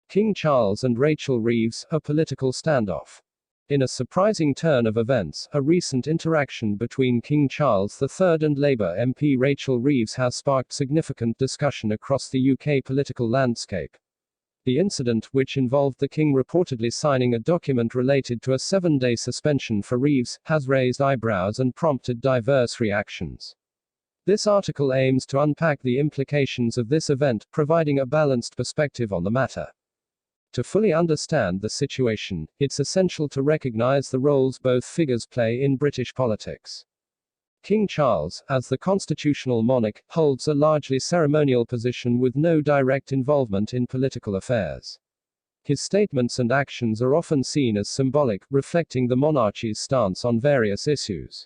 King Charles and Rachel Reeves, a political standoff. In a surprising turn of events, a recent interaction between King Charles III and Labour MP Rachel Reeves has sparked significant discussion across the UK political landscape. The incident, which involved the King reportedly signing a document related to a 7-day suspension for Reeves, has raised eyebrows and prompted diverse reactions. This article aims to unpack the implications of this event, providing a balanced perspective on the matter. To fully understand the situation, it's essential to recognize the roles both figures play in British politics. King Charles, as the constitutional monarch, holds a largely ceremonial position with no direct involvement in political affairs. His statements and actions are often seen as symbolic, reflecting the monarchy's stance on various issues.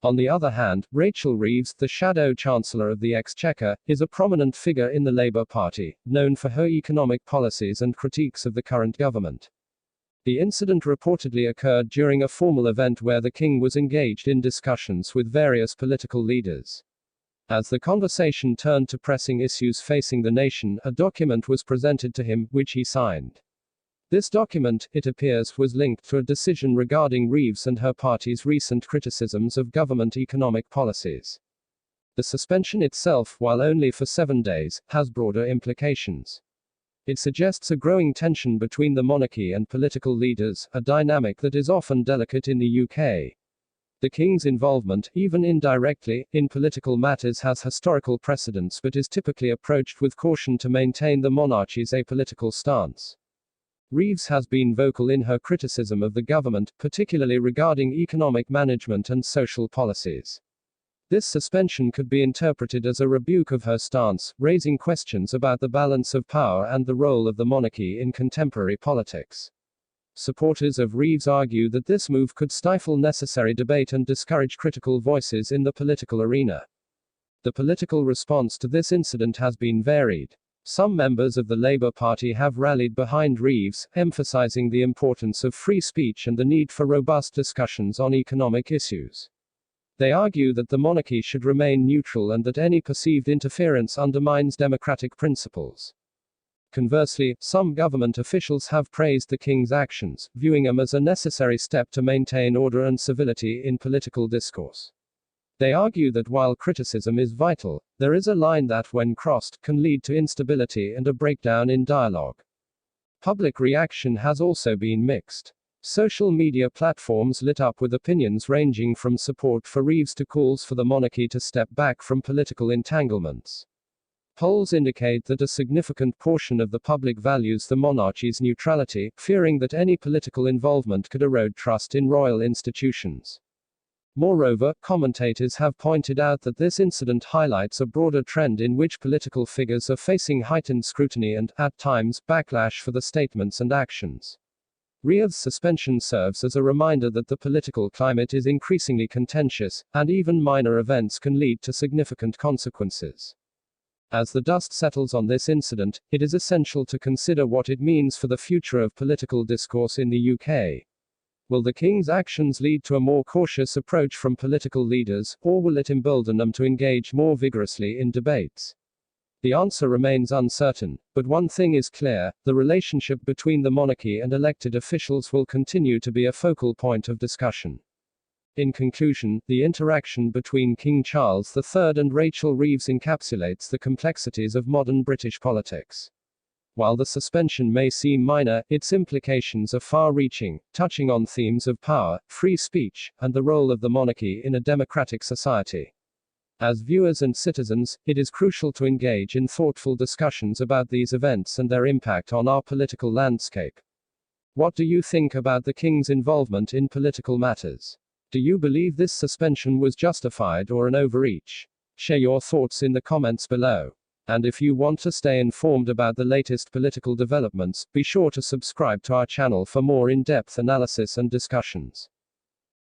On the other hand, Rachel Reeves, the Shadow Chancellor of the Exchequer, is a prominent figure in the Labour Party, known for her economic policies and critiques of the current government. The incident reportedly occurred during a formal event where the King was engaged in discussions with various political leaders. As the conversation turned to pressing issues facing the nation, a document was presented to him, which he signed. This document, it appears, was linked to a decision regarding Reeves and her party's recent criticisms of government economic policies. The suspension itself, while only for 7 days, has broader implications. It suggests a growing tension between the monarchy and political leaders, a dynamic that is often delicate in the UK. The King's involvement, even indirectly, in political matters has historical precedents but is typically approached with caution to maintain the monarchy's apolitical stance. Reeves has been vocal in her criticism of the government, particularly regarding economic management and social policies. This suspension could be interpreted as a rebuke of her stance, raising questions about the balance of power and the role of the monarchy in contemporary politics. Supporters of Reeves argue that this move could stifle necessary debate and discourage critical voices in the political arena. The political response to this incident has been varied. Some members of the Labour Party have rallied behind Reeves, emphasizing the importance of free speech and the need for robust discussions on economic issues. They argue that the monarchy should remain neutral and that any perceived interference undermines democratic principles. Conversely, some government officials have praised the King's actions, viewing them as a necessary step to maintain order and civility in political discourse. They argue that while criticism is vital, there is a line that, when crossed, can lead to instability and a breakdown in dialogue. Public reaction has also been mixed. Social media platforms lit up with opinions ranging from support for Reeves to calls for the monarchy to step back from political entanglements. Polls indicate that a significant portion of the public values the monarchy's neutrality, fearing that any political involvement could erode trust in royal institutions. Moreover, commentators have pointed out that this incident highlights a broader trend in which political figures are facing heightened scrutiny and, at times, backlash for the statements and actions. Reeves' suspension serves as a reminder that the political climate is increasingly contentious, and even minor events can lead to significant consequences. As the dust settles on this incident, it is essential to consider what it means for the future of political discourse in the UK. Will the King's actions lead to a more cautious approach from political leaders, or will it embolden them to engage more vigorously in debates? The answer remains uncertain, but one thing is clear: the relationship between the monarchy and elected officials will continue to be a focal point of discussion. In conclusion, the interaction between King Charles III and Rachel Reeves encapsulates the complexities of modern British politics. While the suspension may seem minor, its implications are far-reaching, touching on themes of power, free speech, and the role of the monarchy in a democratic society. As viewers and citizens, it is crucial to engage in thoughtful discussions about these events and their impact on our political landscape. What do you think about the King's involvement in political matters? Do you believe this suspension was justified or an overreach? Share your thoughts in the comments below. And if you want to stay informed about the latest political developments, be sure to subscribe to our channel for more in-depth analysis and discussions.